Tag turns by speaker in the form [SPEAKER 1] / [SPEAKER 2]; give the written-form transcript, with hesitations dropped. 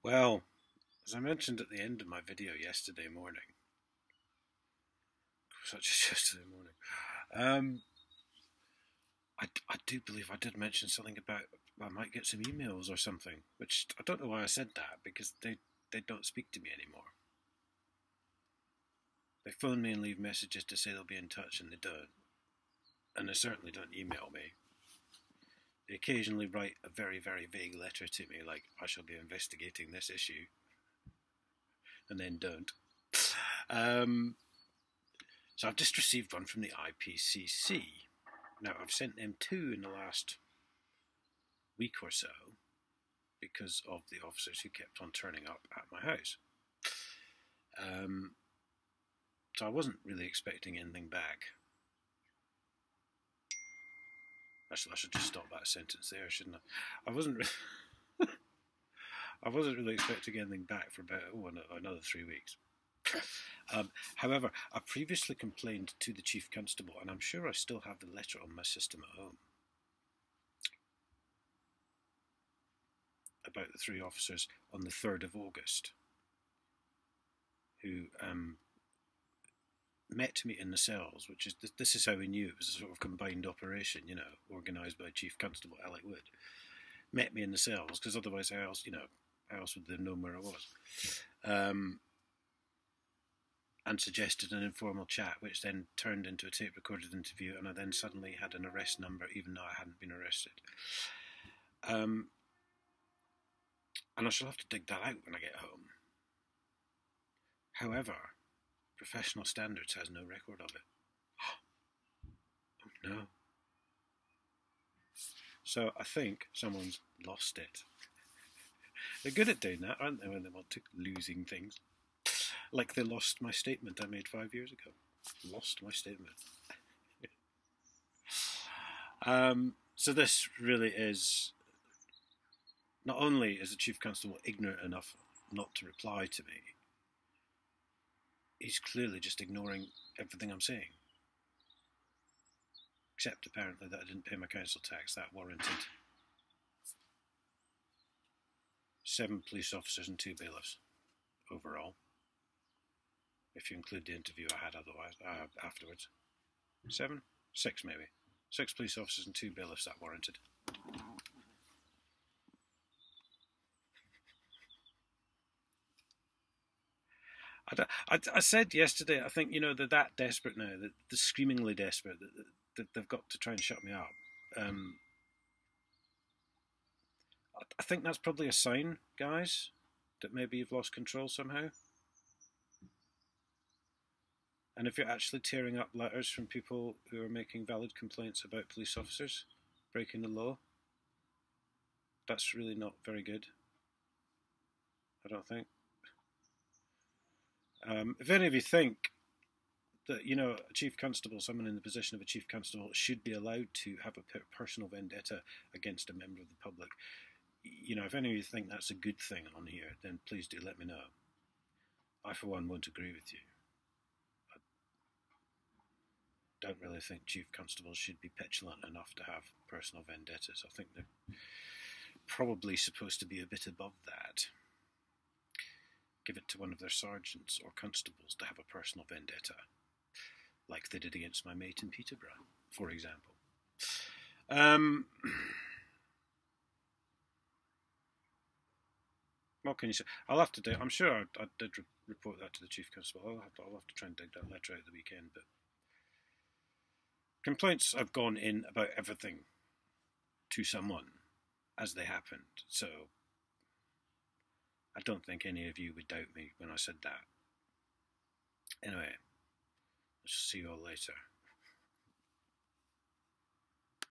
[SPEAKER 1] Well, as I mentioned at the end of my video yesterday morning, such as yesterday morning, um, I do believe I did mention something about I might get some emails or something, which I don't know why I said that because they don't speak to me anymore. They phone me and leave messages to say they'll be in touch, and they don't. And they certainly don't email me. They occasionally write a very, very vague letter to me, like, I shall be investigating this issue, and then don't. Um, so I've just received one from the IPCC. Now, I've sent them two in the last week or so because of the officers who kept on turning up at my house. So I wasn't really expecting anything back. Actually, I should just stop that sentence there, shouldn't I? I wasn't really expecting anything back for about another 3 weeks. However, I previously complained to the Chief Constable, and I'm sure I still have the letter on my system at home, about the three officers on the 3rd of August who met me in the cells, which is this is how we knew it was a sort of combined operation, organised by Chief Constable Alec Wood. Met me in the cells because otherwise, how else would they have known where I was? And suggested an informal chat, which then turned into a tape-recorded interview, and I then suddenly had an arrest number, even though I hadn't been arrested. And I shall have to dig that out when I get home. However, Professional Standards has no record of it. Oh no. So I think someone's lost it. They're good at doing that, aren't they, when they want to losing things? Like they lost my statement I made 5 years ago. Lost my statement. So this really is... Not only is the Chief Constable ignorant enough not to reply to me, he's clearly just ignoring everything I'm saying. Except apparently that I didn't pay my council tax. That warranted 7 police officers and 2 bailiffs overall, if you include the interview I had afterwards. 7? 6 maybe. 6 police officers and 2 bailiffs that warranted. I said yesterday, I think, they're that desperate now, that they're screamingly desperate, that they've got to try and shut me up. I think that's probably a sign, guys, that maybe you've lost control somehow. And if you're actually tearing up letters from people who are making valid complaints about police officers breaking the law, that's really not very good, I don't think. If any of you think that, a Chief Constable, someone in the position of a Chief Constable, should be allowed to have a personal vendetta against a member of the public, if any of you think that's a good thing on here, then please do let me know. I, for one, won't agree with you. I don't really think Chief Constables should be petulant enough to have personal vendettas. I think they're probably supposed to be a bit above that. Give it to one of their sergeants or constables to have a personal vendetta, like they did against my mate in Peterborough, for example. What can you say? I'll have to do. I'm sure I did report that to the Chief Constable. I'll have to try and dig that letter out the weekend. But complaints have gone in about everything to someone as they happened. So I don't think any of you would doubt me when I said that. Anyway, I'll see you all later.